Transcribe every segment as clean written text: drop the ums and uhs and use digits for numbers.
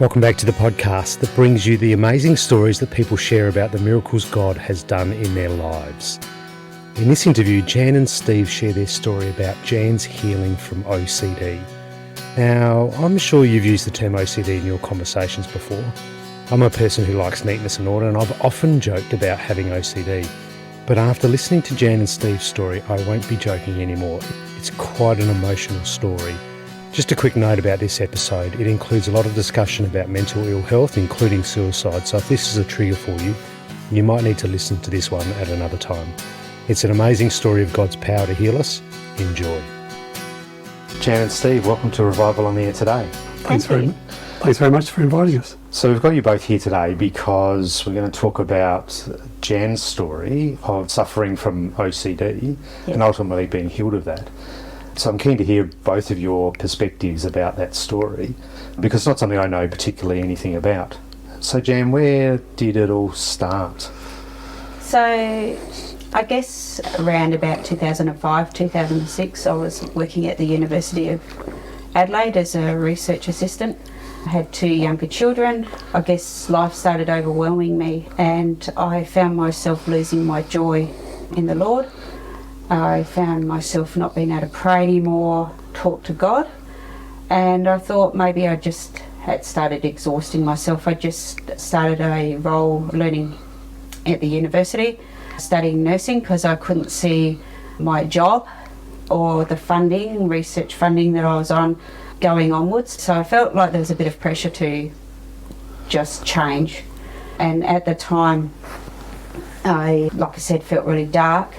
Welcome back to the podcast that brings you the amazing stories that people share about the miracles God has done in their lives. In this interview, Jan and Steve share their story about Jan's healing from OCD. Now, I'm sure you've used the term OCD in your conversations before. I'm a person who likes neatness and order, and I've often joked about having OCD. But after listening to Jan and Steve's story, I won't be joking anymore. It's quite an emotional story. Just a quick note about this episode. It includes a lot of discussion about mental ill health, including suicide. So if this is a trigger for you, you might need to listen to this one at another time. It's an amazing story of God's power to heal us. Enjoy. Jan and Steve, welcome to Revival on the Air today. Thanks very much for inviting us. So we've got you both here today because we're going to talk about Jan's story of suffering from OCD and ultimately being healed of that. So I'm keen to hear both of your perspectives about that story because it's not something I know particularly anything about. So Jan, where did it all start? So I guess around about 2005, 2006, I was working at the University of Adelaide as a research assistant. I had 2 younger children. I guess life started overwhelming me and I found myself losing my joy in the Lord. I found myself not being able to pray anymore, talk to God, and I thought maybe I just had started exhausting myself. I just started a role learning at the university, studying nursing because I couldn't see my job or the funding, research funding that I was on going onwards. So I felt like there was a bit of pressure to just change. And at the time, like I said, felt really dark.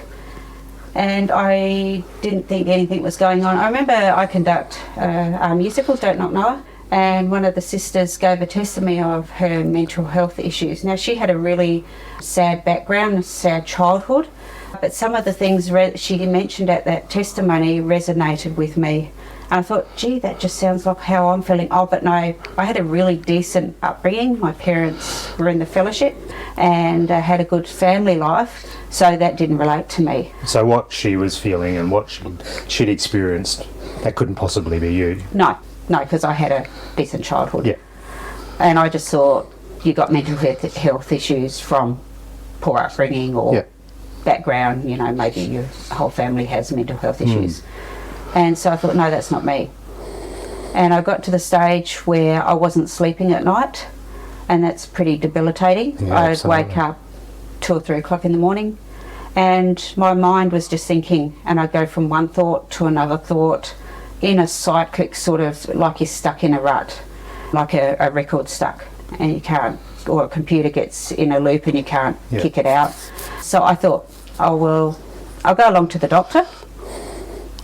And I didn't think anything was going on. I remember I conduct a musical, Don't Not Know Her, and one of the sisters gave a testimony of her mental health issues. Now, she had a really sad background, a sad childhood, but some of the things she mentioned at that testimony resonated with me. And I thought, gee, that just sounds like how I'm feeling. Oh, but no, I had a really decent upbringing. My parents were in the fellowship and had a good family life, so that didn't relate to me. So what she was feeling and what she'd experienced, that couldn't possibly be you? No, because I had a decent childhood. Yeah. And I just thought, you got mental health issues from poor upbringing or background, maybe your whole family has mental health issues. And so I thought, no, that's not me. And I got to the stage where I wasn't sleeping at night, and that's pretty debilitating. Yeah, I'd wake up 2 or 3 o'clock in the morning, and my mind was just thinking, and I'd go from one thought to another thought in a cyclic sort of, like you're stuck in a rut, like a record stuck, and you can't, or a computer gets in a loop and you can't kick it out. So I thought, I'll go along to the doctor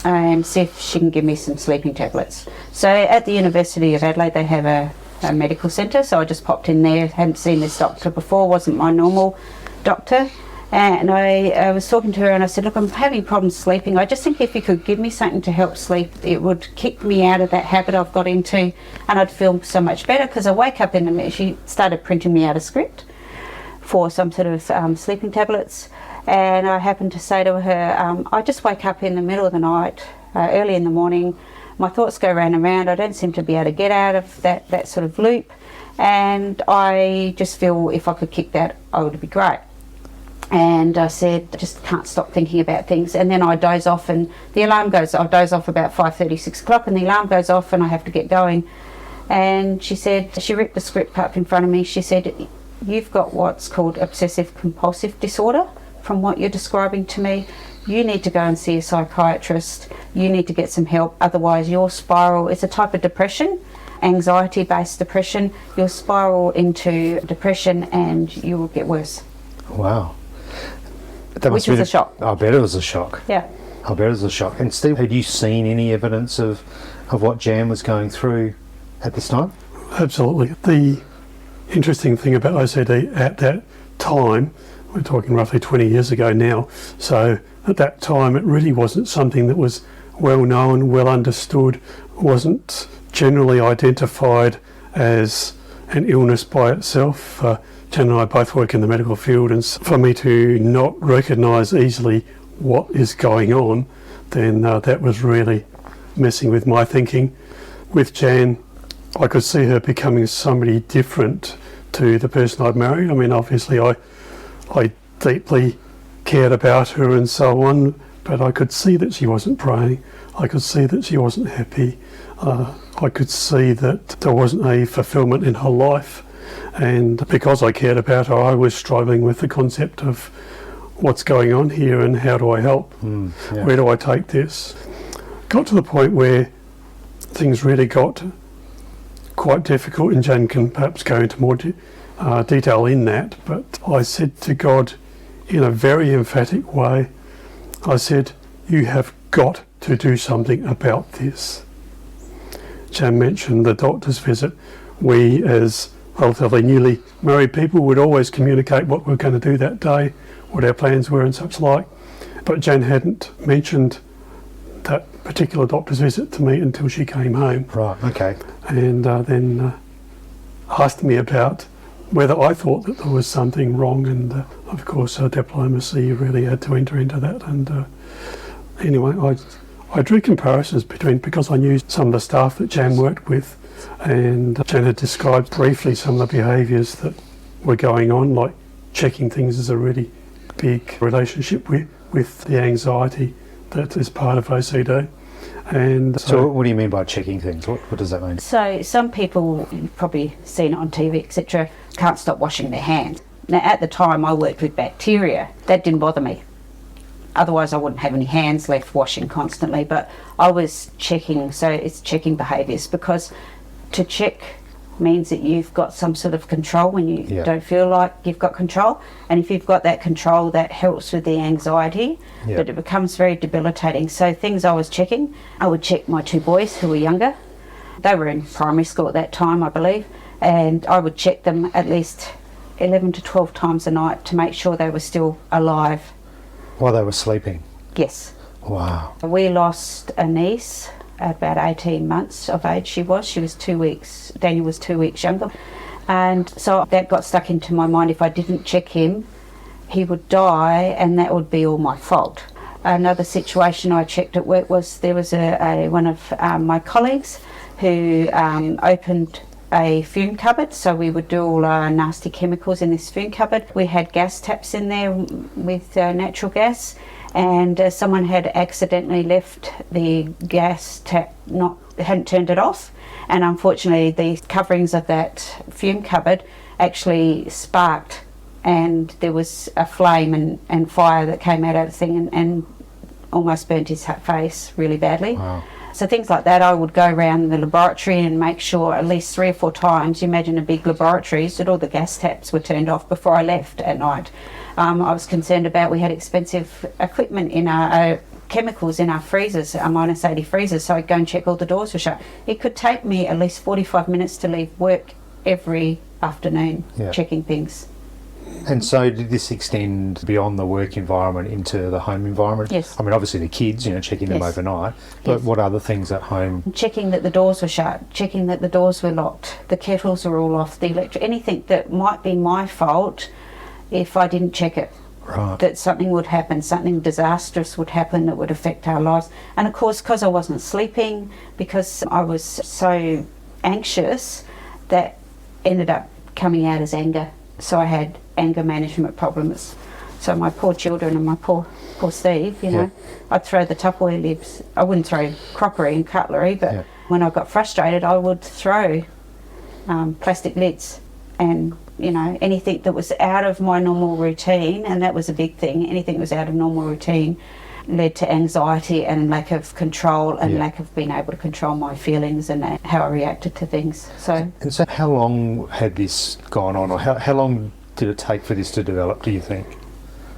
and see if she can give me some sleeping tablets. So at the University of Adelaide they have a medical centre, so I just popped in there. Hadn't seen this doctor before, wasn't my normal doctor, and I was talking to her and I said, look, I'm having problems sleeping. I just think if you could give me something to help sleep, it would kick me out of that habit I've got into and I'd feel so much better, because I wake up in the minute. She started printing me out a script for some sort of sleeping tablets. And I happened to say to her, I just wake up in the middle of the night, early in the morning, my thoughts go round and round, I don't seem to be able to get out of that sort of loop, and I just feel if I could kick that, I would be great. And I said, I just can't stop thinking about things, and then I doze off and the alarm goes, I doze off about 5:30, 6 o'clock, and the alarm goes off and I have to get going. And she said, she ripped the script up in front of me, she said, you've got what's called Obsessive-Compulsive Disorder. From what you're describing to me, you need to go and see a psychiatrist. You need to get some help, otherwise you'll spiral. It's a type of depression, anxiety-based depression. You'll spiral into depression and you will get worse. Wow. Which was a shock. I bet it was a shock. Yeah. I bet it was a shock. And Steve, had you seen any evidence of what Jan was going through at this time? Absolutely. The interesting thing about OCD at that time, we're talking roughly 20 years ago now, so at that time it really wasn't something that was well known, well understood, wasn't generally identified as an illness by itself. Jen and I both work in the medical field, and for me to not recognise easily what is going on, then that was really messing with my thinking. With Jan, I could see her becoming somebody different to the person I'd married. I mean, obviously I deeply cared about her and so on, but I could see that she wasn't praying. I could see that she wasn't happy. I could see that there wasn't a fulfillment in her life. And because I cared about her, I was struggling with the concept of what's going on here and how do I help? Where do I take this? Got to the point where things really got quite difficult, and Jan can perhaps go into more detail in that, but I said to God in a very emphatic way, I said, you have got to do something about this. Jan mentioned the doctor's visit. We, as relatively newly married people, would always communicate what we were going to do that day, what our plans were and such like, but Jan hadn't mentioned that particular doctor's visit to me until she came home. Right, okay. And then asked me about whether I thought that there was something wrong, and of course diplomacy really had to enter into that. And anyway, I drew comparisons because I knew some of the staff that Jan worked with, and Jan had described briefly some of the behaviours that were going on, like checking things is a really big relationship with the anxiety that is part of OCD. And so what do you mean by checking things? What does that mean? So some people, you've probably seen it on TV, etc., can't stop washing their hands. Now at the time I worked with bacteria. That didn't bother me. Otherwise I wouldn't have any hands left washing constantly, but I was checking, so it's checking behaviours, because to check means that you've got some sort of control when you don't feel like you've got control, and if you've got that control, that helps with the anxiety, but it becomes very debilitating. So things I was checking, I would check my two boys who were younger. They were in primary school at that time, I believe, and I would check them at least 11 to 12 times a night to make sure they were still alive. While they were sleeping? Yes. Wow. We lost a niece at about 18 months of age. She was 2 weeks, Daniel was 2 weeks younger, and so that got stuck into my mind. If I didn't check him, he would die, and that would be all my fault. Another situation I checked at work was there was one of my colleagues who opened a fume cupboard, so we would do all our nasty chemicals in this fume cupboard. We had gas taps in there with natural gas, and someone had accidentally left the gas tap, hadn't turned it off, and unfortunately the coverings of that fume cupboard actually sparked, and there was a flame and fire that came out of the thing and almost burnt his face really badly. Wow. So things like that, I would go around the laboratory and make sure at least 3 or 4 times, you imagine a big laboratory, that all the gas taps were turned off before I left at night. I was concerned about, we had expensive equipment in our chemicals in our freezers, our -80 freezers, so I'd go and check all the doors were shut. It could take me at least 45 minutes to leave work every afternoon checking things. And so did this extend beyond the work environment into the home environment? Yes. I mean, obviously the kids, checking them overnight, but what other things at home? Checking that the doors were shut, checking that the doors were locked, the kettles were all off, anything that might be my fault if I didn't check it. Right. That something would happen, something disastrous would happen that would affect our lives. And of course, because I wasn't sleeping, because I was so anxious, that ended up coming out as anger. So I had anger management problems. So my poor children and my poor Steve, I'd throw the Tupperware lids. I wouldn't throw crockery and cutlery, but when I got frustrated, I would throw plastic lids and, anything that was out of my normal routine, and that was a big thing. Anything that was out of normal routine led to anxiety and lack of control and lack of being able to control my feelings and how I reacted to things. And so how long had this gone on, or how long did it take for this to develop, do you think?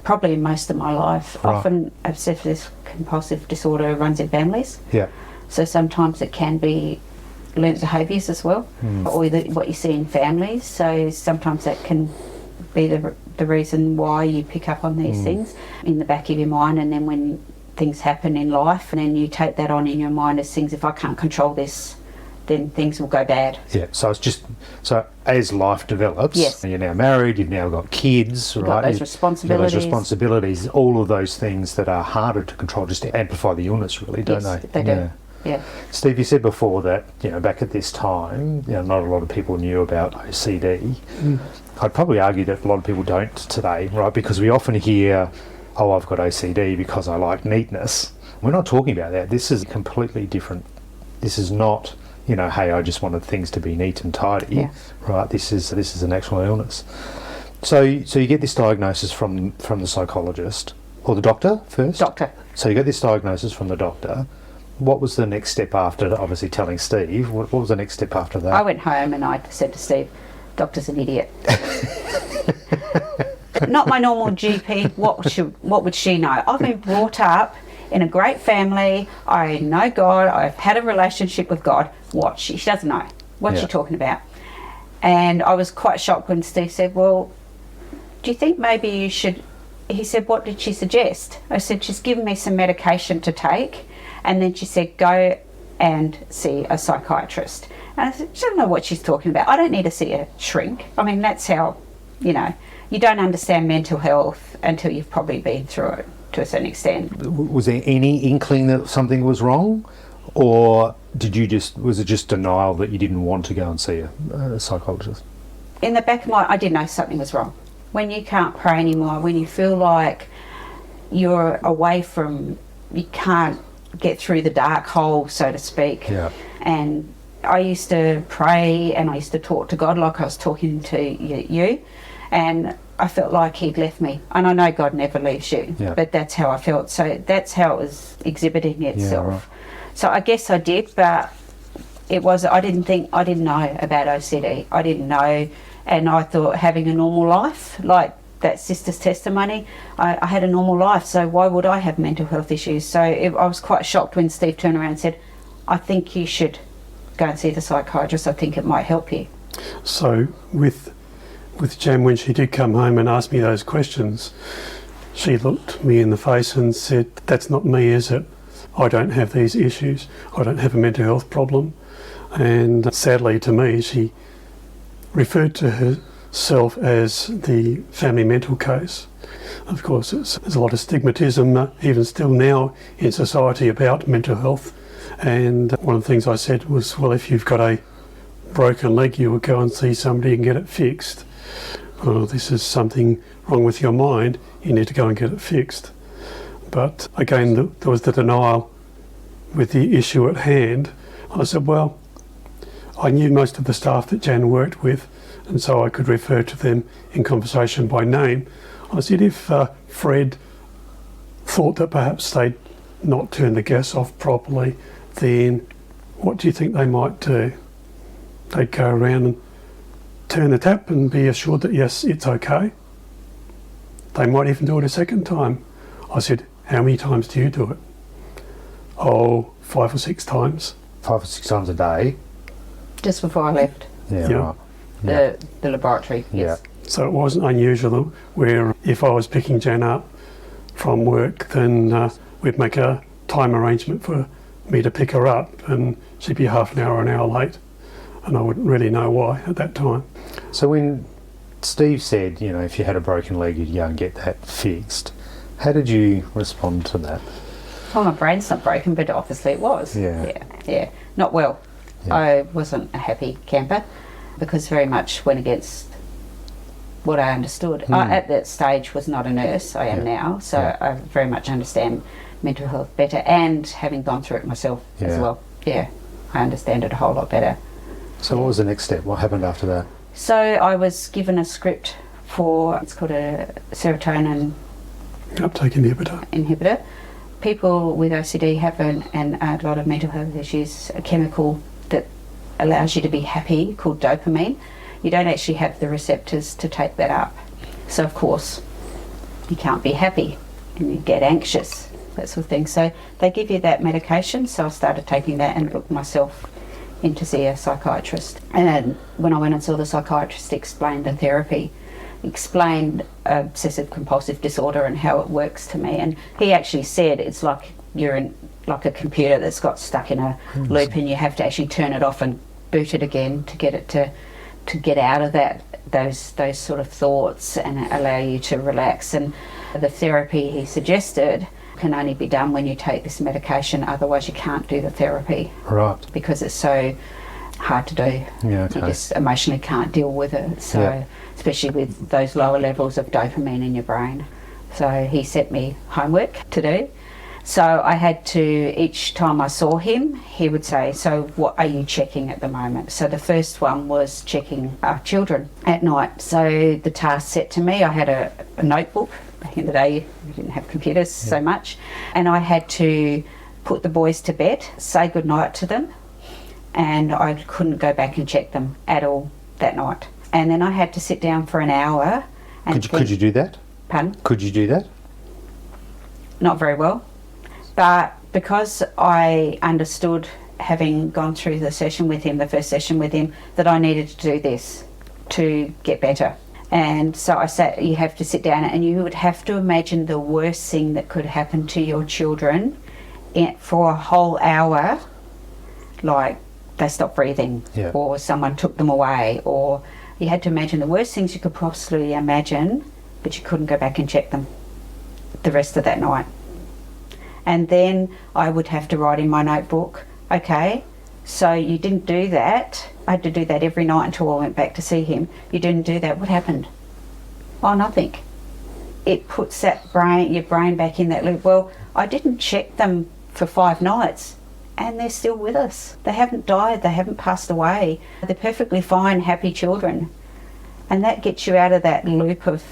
Probably most of my life. Right. Often obsessive-compulsive disorder runs in families. Yeah. So sometimes it can be learnt behaviours as well, or what you see in families. So sometimes that can be the reason why you pick up on these things in the back of your mind, and then when things happen in life, and then you take that on in your mind as things, if I can't control this, then things will go bad. Yeah, so as life develops, and you're now married, you've now got kids, You've right? got those responsibilities. Those responsibilities, all of those things that are harder to control just amplify the illness, really, don't they? They do. Yeah. Steve, you said before that, back at this time, not a lot of people knew about OCD. I'd probably argue that a lot of people don't today, right? Because we often hear, oh, I've got OCD because I like neatness. We're not talking about that. This is completely different. This is not, hey, I just wanted things to be neat and tidy, right? This is an actual illness. So you get this diagnosis from the psychologist, or the doctor first? Doctor. So you get this diagnosis from the doctor. What was the next step after obviously telling Steve? What was the next step after that? I went home and I said to Steve, doctor's an idiot. Not my normal GP. What would she know? I've been brought up in a great family. I know God. I've had a relationship with God. She doesn't know. What's she talking about? And I was quite shocked when Steve said, well, do you think maybe you should... He said, what did she suggest? I said, she's given me some medication to take. And then she said, go and see a psychiatrist. And I said, I don't know what she's talking about. I don't need to see a shrink. I mean, that's how, you don't understand mental health until you've probably been through it to a certain extent. Was there any inkling that something was wrong? Or was it just denial that you didn't want to go and see a psychologist? In the back of I did know something was wrong. When you can't pray anymore, when you feel like you're away from, you can't get through the dark hole, so to speak. Yeah. And I used to pray and I used to talk to God like I was talking to you, and I felt like he'd left me. And I know God never leaves you, but that's how I felt. So that's how it was exhibiting itself. Yeah, right. So I guess I did, but I didn't know about OCD. I didn't know, and I thought having a normal life, like that sister's testimony, I had a normal life, so why would I have mental health issues? So I was quite shocked when Steve turned around and said, I think you should go and see the psychiatrist. I think it might help you. So with Jan, when she did come home and ask me those questions, she looked me in the face and said, that's not me, is it? I don't have these issues. I don't have a mental health problem. And sadly to me, she referred to herself as the family mental case. Of course, there's a lot of stigmatism, even still now in society, about mental health. And one of the things I said was, well, if you've got a broken leg, you would go and see somebody and get it fixed. Well, this is something wrong with your mind, you need to go and get it fixed. But again, there was the denial with the issue at hand. I said, well, I knew most of the staff that Jan worked with, and so I could refer to them in conversation by name. I said, if Fred thought that perhaps they'd not turned the gas off properly, then what do you think they might do? They'd go around and turn the tap and be assured that, yes, it's okay. They might even do it a second time. I said, how many times do you do it? Oh, 5 or 6 times. 5 or 6 times a day? Just before I left Right. the laboratory, yes. So it wasn't unusual where if I was picking Jan up from work, then we'd make a time arrangement for me to pick her up, and she'd be half an hour late, and I wouldn't really know why at that time. So when Steve said, if you had a broken leg, you'd go and get that fixed, how did you respond to that? Well, my brain's not broken, but obviously it was. Yeah. Not well. Yeah. I wasn't a happy camper because very much went against what I understood. I, at that stage, was not a nurse. I am now, so I very much understand mental health better, and having gone through it myself as well. Yeah, I understand it a whole lot better. So what was the next step? What happened after that? So I was given a script for, it's called a serotonin Uptake inhibitor. People with OCD have a lot of mental health issues, a chemical that allows you to be happy called dopamine. You don't actually have the receptors to take that up. So of course, you can't be happy and you get anxious, that sort of thing. So they give you that medication, so I started taking that and looked myself in to see a psychiatrist. And when I went and saw the psychiatrist, he explained the therapy, explained Obsessive-Compulsive Disorder and how it works to me. And he actually said it's like you're in like a computer that's got stuck in a loop, and you have to actually turn it off and boot it again to get it to get out of those sort of thoughts and allow you to relax. And the therapy he suggested can only be done when you take this medication, otherwise you can't do the therapy Right. because it's so hard to do. Yeah, You okay. just emotionally can't deal with it. So, Yeah. especially with those lower levels of dopamine in your brain. So he set me homework to do. So I had to, each time I saw him, he would say, so what are you checking at the moment? So the first one was checking our children at night. So the task set to me, I had a notebook. Back in the day, we didn't have computers so much. And I had to put the boys to bed, say goodnight to them, and I couldn't go back and check them at all that night. And then I had to sit down for an hour. And Could you do that? Pardon? Could you do that? Not very well. But because I understood, having gone through the session with him, the first session with him, that I needed to do this to get better. And so I said, you have to sit down and you would have to imagine the worst thing that could happen to your children for a whole hour, like they stopped breathing, Yeah. or someone took them away, or you had to imagine the worst things you could possibly imagine, but you couldn't go back and check them the rest of that night. And then I would have to write in my notebook, okay, so you didn't do that. I had to do that every night until I went back to see him. You didn't do that. What happened? Oh, nothing. It puts your brain back in that loop. Well, I didn't check them for 5 nights and they're still with us. They haven't died. They haven't passed away. They're perfectly fine, happy children. And that gets you out of that loop of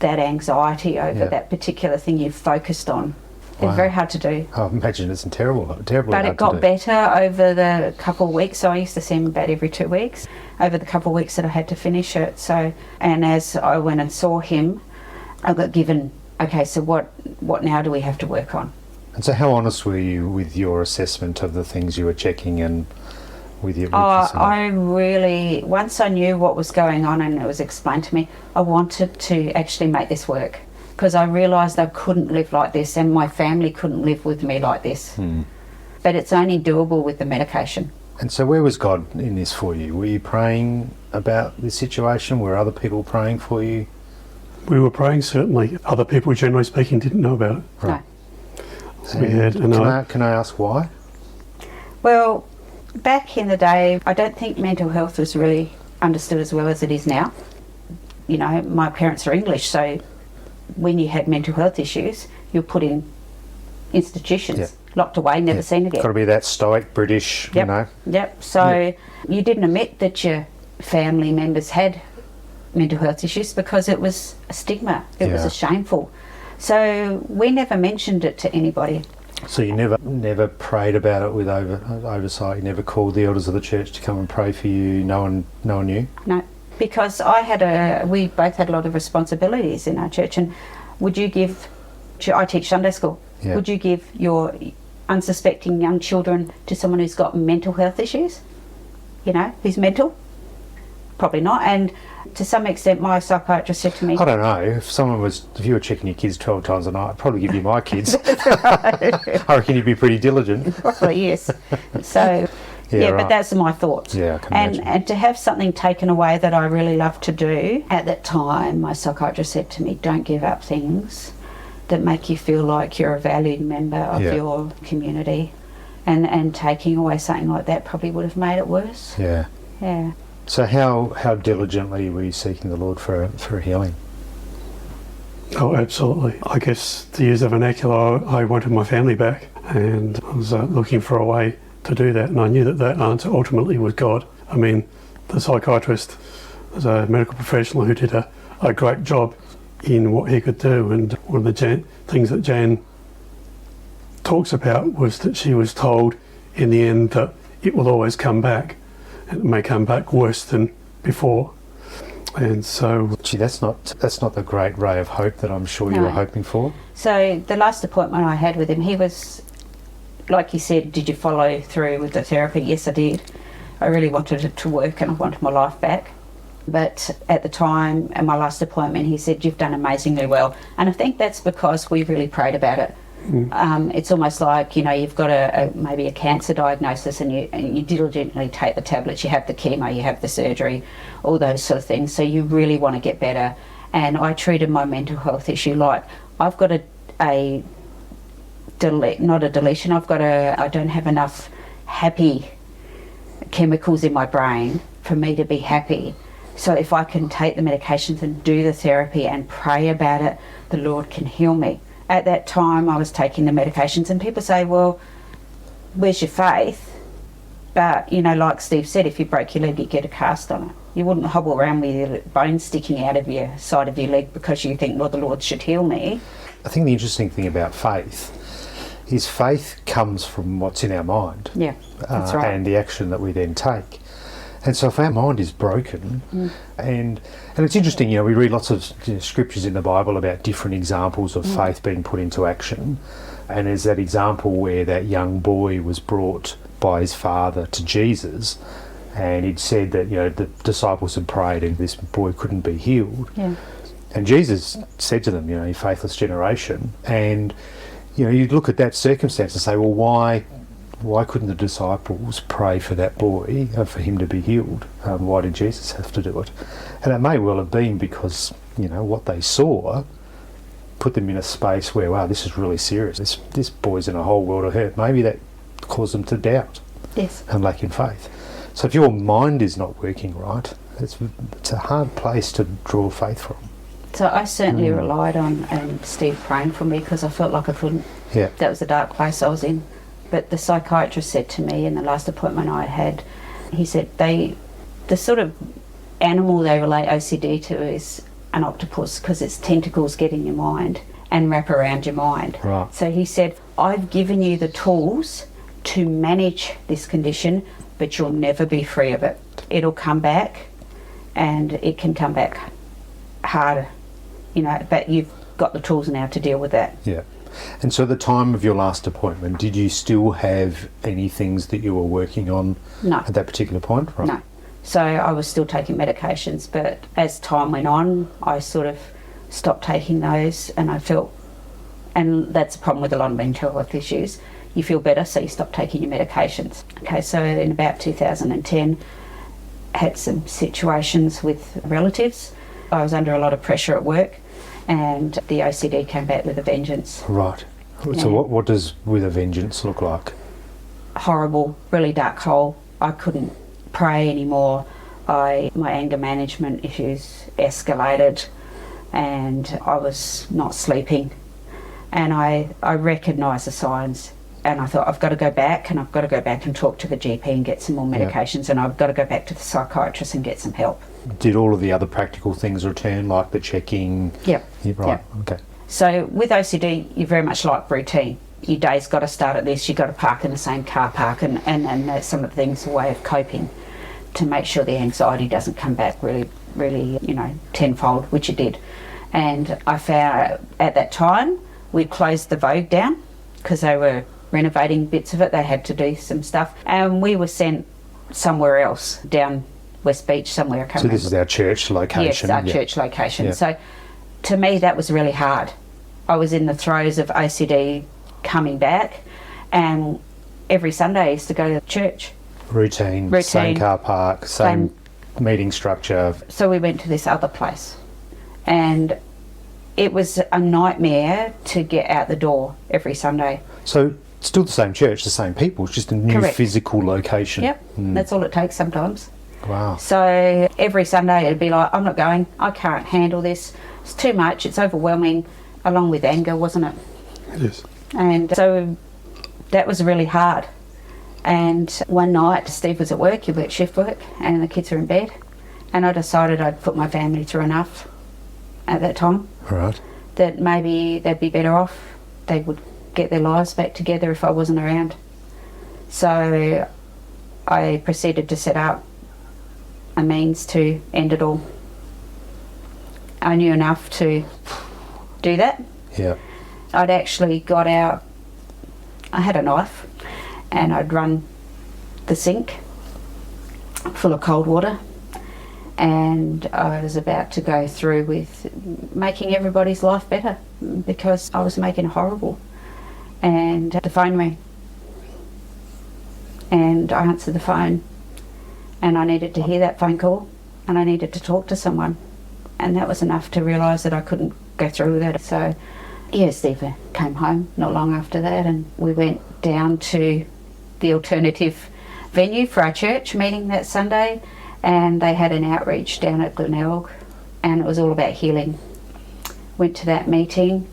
that anxiety over that particular thing you've focused on. Wow. It's very hard to do. I imagine it's terribly But hard it got to do. better over the couple of weeks. So I used to see him about every 2 weeks. Over the couple of weeks that I had to finish it. So, and as I went and saw him, I got given, okay, so what now do we have to work on? And so how honest were you with your assessment of the things you were checking and with your... I really, once I knew what was going on and it was explained to me, I wanted to actually make this work. Because I realised I couldn't live like this and my family couldn't live with me like this. But it's only doable with the medication. And so where was God in this for you? Were you praying about this situation? Were other people praying for you? We were praying, certainly. Other people, generally speaking, didn't know about it. Right. We had, and Can I ask why? Well, back in the day, I don't think mental health was really understood as well as it is now. You know, my parents are English, so when you had mental health issues, you're put in institutions, locked away, never seen again. Got to be that stoic British, you know. Yep. So you didn't admit that your family members had mental health issues because it was a stigma. It was a shameful. So we never mentioned it to anybody. So you never prayed about it with oversight. You never called the elders of the church to come and pray for you. No one knew. No, because we both had a lot of responsibilities in our church. And I teach Sunday school. Yeah. Would you give your unsuspecting young children to someone who's got mental health issues? You know, who's mental? Probably not. And to some extent, my psychiatrist said to me, I don't know. If you were checking your kids 12 times a night, I'd probably give you my kids. I reckon you'd be pretty diligent. probably yes. So, right. But that's my thoughts. Yeah, I can imagine. And to have something taken away that I really love to do, at that time, my psychiatrist said to me, don't give up things that make you feel like you're a valued member of your community. And taking away something like that probably would have made it worse. Yeah. Yeah. So how diligently were you seeking the Lord for a healing? Oh, absolutely. I guess to use the vernacular, I wanted my family back, and I was looking for a way to do that, and I knew that answer ultimately was God. I mean, the psychiatrist was a medical professional who did a great job in what he could do, and one of the things that Jan talks about was that she was told in the end that it will always come back. It may come back worse than before. And so... Gee, that's not the great ray of hope that I'm sure you were hoping for. So the last appointment I had with him, he was, like he said, did you follow through with the therapy? Yes, I did. I really wanted it to work and I wanted my life back. But at the time, at my last appointment, he said, you've done amazingly well. And I think that's because we really prayed about it. It's almost like, you know, you've got maybe a cancer diagnosis and you diligently take the tablets, you have the chemo, you have the surgery, all those sort of things. So you really want to get better. And I treated my mental health issue like I've got a not a deletion. I don't have enough happy chemicals in my brain for me to be happy. So if I can take the medications and do the therapy and pray about it, the Lord can heal me. At that time, I was taking the medications, and people say, well, where's your faith? But, you know, like Steve said, if you break your leg, you get a cast on it. You wouldn't hobble around with your bones sticking out of your side of your leg because you think, well, the Lord should heal me. I think the interesting thing about faith is faith comes from what's in our mind. Yeah, that's right. And the action that we then take. And so if our mind is broken, and it's interesting, you know, we read lots of scriptures in the Bible about different examples of faith being put into action. And there's that example where that young boy was brought by his father to Jesus, and he'd said that, you know, the disciples had prayed and this boy couldn't be healed. Yeah. And Jesus said to them, you know, you faithless generation. And, you know, you look at that circumstance and say, well, why couldn't the disciples pray for that boy, for him to be healed? Why did Jesus have to do it? And it may well have been because, you know, what they saw put them in a space where, wow, this is really serious. This boy's in a whole world of hurt. Maybe that caused them to doubt. Yes. And lack in faith. So if your mind is not working right, it's a hard place to draw faith from. So I certainly relied on Steve praying for me because I felt like I couldn't. Yeah. That was a dark place I was in. But the psychiatrist said to me in the last appointment I had, he said the sort of animal they relate OCD to is an octopus because its tentacles get in your mind and wrap around your mind. Right. So he said, I've given you the tools to manage this condition, but you'll never be free of it. It'll come back, and it can come back harder, you know, but you've got the tools now to deal with that. Yeah. And so at the time of your last appointment, did you still have any things that you were working on at that particular point? Right. No. So I was still taking medications, but as time went on, I sort of stopped taking those, and I felt, and that's the problem with a lot of mental health issues, you feel better, so you stop taking your medications. Okay, so in about 2010, I had some situations with relatives. I was under a lot of pressure at work, and the OCD came back with a vengeance. Right. So what does with a vengeance look like? Horrible, really dark hole. I couldn't pray anymore. My anger management issues escalated, and I was not sleeping. And I recognised the signs, and I thought, I've got to go back, and I've got to go back and talk to the GP and get some more medications, and I've got to go back to the psychiatrist and get some help. Did all of the other practical things return, like the checking? Yep. Yeah, right, Yep. okay. So with OCD, you very much like routine. Your day's got to start at this, you've got to park in the same car park, and that's some of the things, a way of coping to make sure the anxiety doesn't come back really, you know, tenfold, which it did. And I found at that time, we closed the Vogue down because they were renovating bits of it. They had to do some stuff, and we were sent somewhere else, down West Beach somewhere. I can't remember. This is our church location. Yes, our church location. Yeah. So to me, that was really hard. I was in the throes of OCD coming back, and every Sunday I used to go to church. Routine. Same car park, same meeting structure. So we went to this other place, and it was a nightmare to get out the door every Sunday. So still the same church, the same people, it's just a new Correct. physical location. Yep, that's all it takes sometimes. Wow. So every Sunday it'd be like, I'm not going, I can't handle this, it's too much, it's overwhelming, along with anger, wasn't it? It is. And so that was really hard. And one night Steve was at work, he worked shift work, and the kids were in bed, and I decided I'd put my family through enough at that time. Right. That maybe they'd be better off, they would get their lives back together if I wasn't around. So I proceeded to set up a means to end it all. I knew enough to do that. Yeah. I'd actually got out, I had a knife, and I'd run the sink full of cold water, and I was about to go through with making everybody's life better because I was making it horrible. And the phone rang, and I answered the phone, and I needed to hear that phone call, and I needed to talk to someone, and that was enough to realise that I couldn't go through with it. So Yeah, Steve came home not long after that, and we went down to the alternative venue for our church meeting that Sunday, and they had an outreach down at Glenelg, and it was all about healing. Went to that meeting,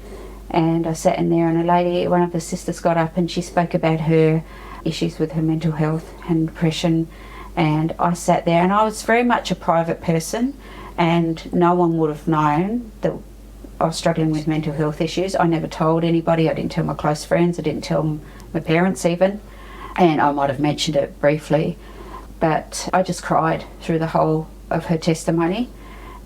and I sat in there, and one of the sisters got up and she spoke about her issues with her mental health and depression, and I sat there, and I was very much a private person, and no one would have known that I was struggling with mental health issues. I never told anybody. I didn't tell my close friends. I didn't tell my parents even, and I might have mentioned it briefly, but I just cried through the whole of her testimony.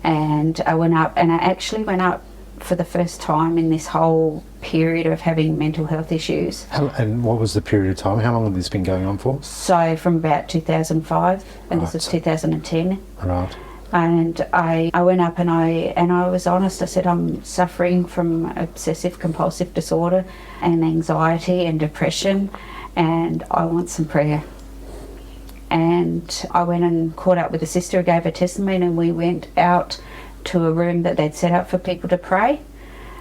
And I went up, and I actually went up for the first time in this whole period of having mental health issues. And what was the period of time? How long had this been going on for? So from about 2005, and Right. this was 2010. Right. And I went up, and I was honest. I said, I'm suffering from obsessive-compulsive disorder and anxiety and depression, and I want some prayer. And I went and caught up with a sister who gave her testimony, and we went out to a room that they'd set up for people to pray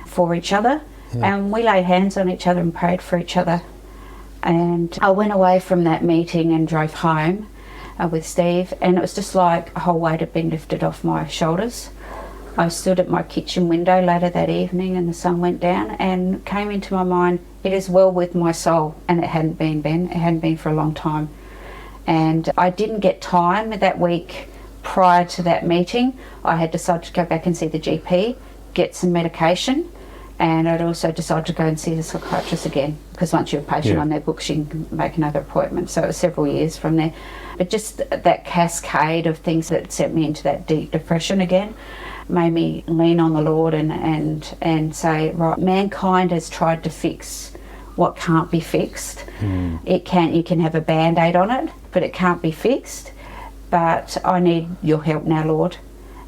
for each other. Yeah. And we laid hands on each other and prayed for each other. And I went away from that meeting and drove home with Steve, and it was just like a whole weight had been lifted off my shoulders. I stood at my kitchen window later that evening, and the sun went down, and came into my mind, it is well with my soul. And it hadn't been, Ben. It hadn't been for a long time. And I didn't get time that week prior to that meeting. I had decided to go back and see the GP, get some medication, and I'd also decided to go and see the psychiatrist again, because once you're a patient on their books, you can make another appointment. So it was several years from there. But just that cascade of things that sent me into that deep depression again made me lean on the Lord and say, right, mankind has tried to fix what can't be fixed. You can have a band-aid on it, but it can't be fixed. But I need your help now, Lord.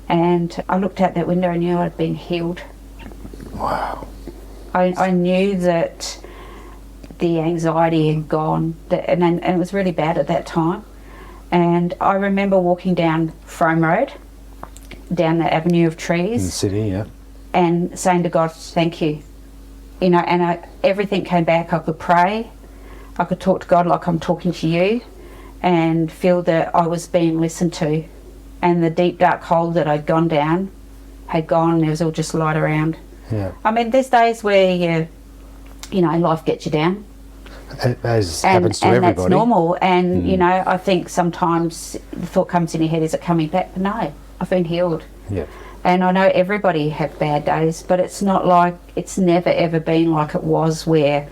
And I looked out that window and knew I'd been healed. Wow. I knew that the anxiety had gone, and it was really bad at that time. And I remember walking down Frome Road, down the avenue of trees. In the city, yeah. And saying to God, thank you. You know, and everything came back. I could pray. I could talk to God like I'm talking to you, and feel that I was being listened to. And the deep, dark hole that I'd gone down had gone. There was all just light around. Yeah. I mean, there's days where you know, life gets you down. As happens to everybody. And that's normal. And, you know, I think sometimes the thought comes in your head, is it coming back? But no, I've been healed. Yeah. And I know everybody have bad days, but it's not like, it's never ever been like it was, where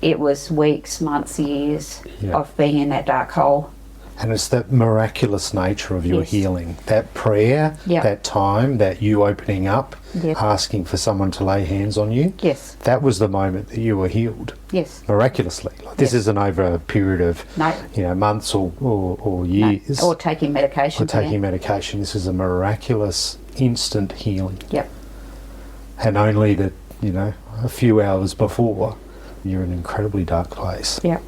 it was weeks, months, years of being in that dark hole. And it's that miraculous nature of your healing. That prayer, that time, that you opening up, asking for someone to lay hands on you. Yes. That was the moment that you were healed. Yes. Miraculously. Like, this isn't over a period of months or years. No. Or taking medication. Or taking medication. This is a miraculous instant healing. Yep. And only that, you know, a few hours before, you're in an incredibly dark place. Yep.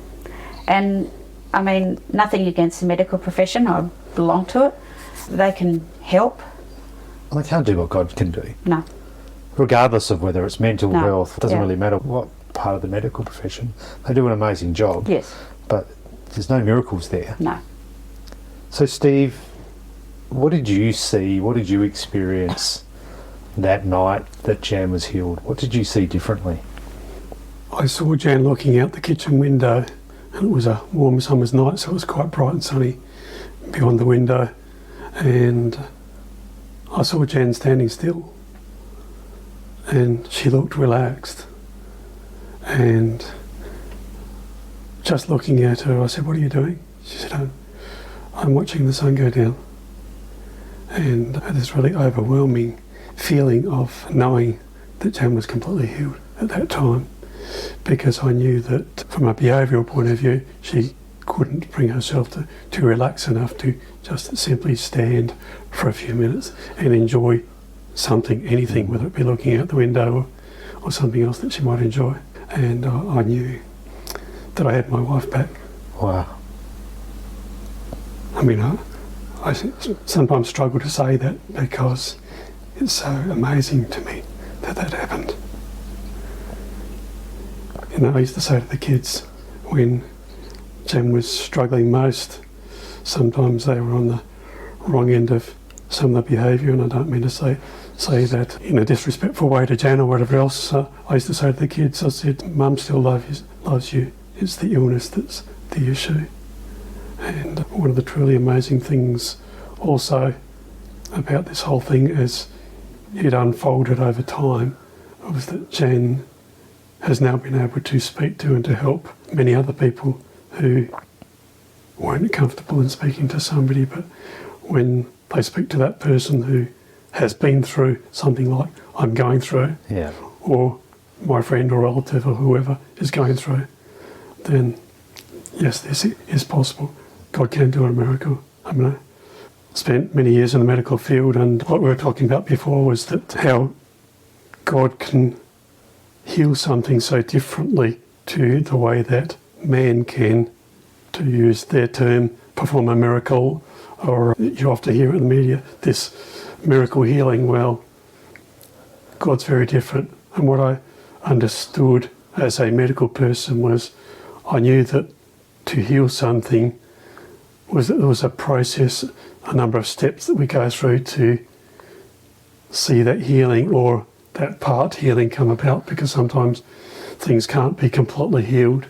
And I mean, nothing against the medical profession. I belong to it. They can help. Well, they can't do what God can do. No. Regardless of whether it's mental health, it doesn't really matter what part of the medical profession. They do an amazing job. Yes. But there's no miracles there. No. So, Steve, what did you see? What did you experience that night that Jan was healed? What did you see differently? I saw Jan looking out the kitchen window, and it was a warm summer's night, so it was quite bright and sunny beyond the window, and I saw Jan standing still, and she looked relaxed, and just looking at her, I said, "What are you doing?" She said, I'm watching the sun go down." And I had this really overwhelming feeling of knowing that Jan was completely healed at that time, because I knew that from a behavioural point of view, she couldn't bring herself to relax enough to just simply stand for a few minutes and enjoy something, anything, whether it be looking out the window or something else that she might enjoy. And I knew that I had my wife back. Wow. I mean, I sometimes struggle to say that, because it's so amazing to me that happened. I used to say to the kids when Jen was struggling most, sometimes they were on the wrong end of some of the behaviour, and I don't mean to say that in a disrespectful way to Jan or whatever else. I used to say to the kids, I said, Mum still loves you. It's the illness that's the issue. And one of the truly amazing things also about this whole thing as it unfolded over time was that Jan has now been able to speak to and to help many other people who weren't comfortable in speaking to somebody, but when they speak to that person who has been through something like I'm going through, or my friend or relative or whoever is going through, then yes, this is possible. God can do a miracle. I mean, I spent many years in the medical field, and what we were talking about before was that how God can heal something so differently to the way that man can, to use their term, perform a miracle, or you often hear it in the media, this miracle healing. Well, God's very different. And what I understood as a medical person was I knew that to heal something was that there was a process, a number of steps that we go through to see that healing or that part healing come about, because sometimes things can't be completely healed.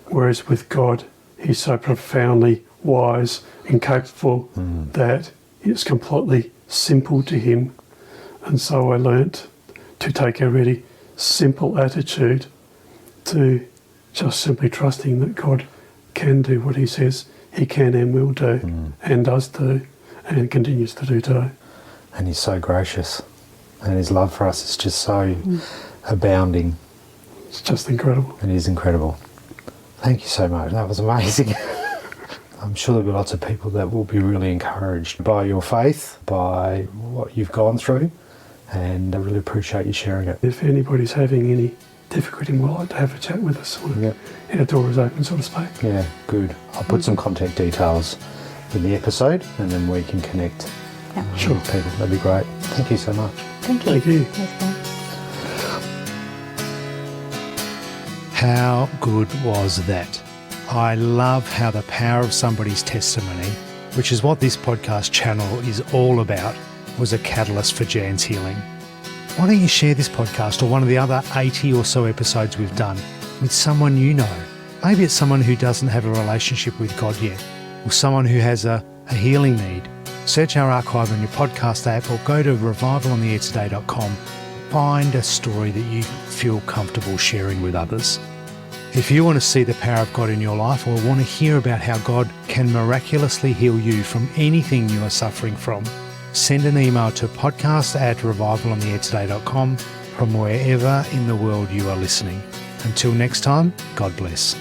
Whereas with God, He's so profoundly wise and capable that it's completely simple to Him. And so I learnt to take a really simple attitude to just simply trusting that God can do what He says He can and will do, and does do, and continues to do too. And He's so gracious, and His love for us is just so abounding. It's just incredible. It is incredible. Thank you so much. That was amazing. I'm sure there'll be lots of people that will be really encouraged by your faith, by what you've gone through, and I really appreciate you sharing it. If anybody's having any difficulty and would like to have a chat with us, our door is open, so to speak. Yeah, good. I'll put some contact details in the episode, and then we can connect Sure. with people. That'd be great. Thank you so much. Thank you. Thank you. How good was that? I love how the power of somebody's testimony, which is what this podcast channel is all about, was a catalyst for Jan's healing. Why don't you share this podcast or one of the other 80 or so episodes we've done with someone you know? Maybe it's someone who doesn't have a relationship with God yet, or someone who has a healing need. Search our archive on your podcast app or go to revivalontheairtoday.com. Find a story that you feel comfortable sharing with others. If you want to see the power of God in your life, or want to hear about how God can miraculously heal you from anything you are suffering from, send an email to podcast@revivalontheairtoday.com from wherever in the world you are listening. Until next time, God bless.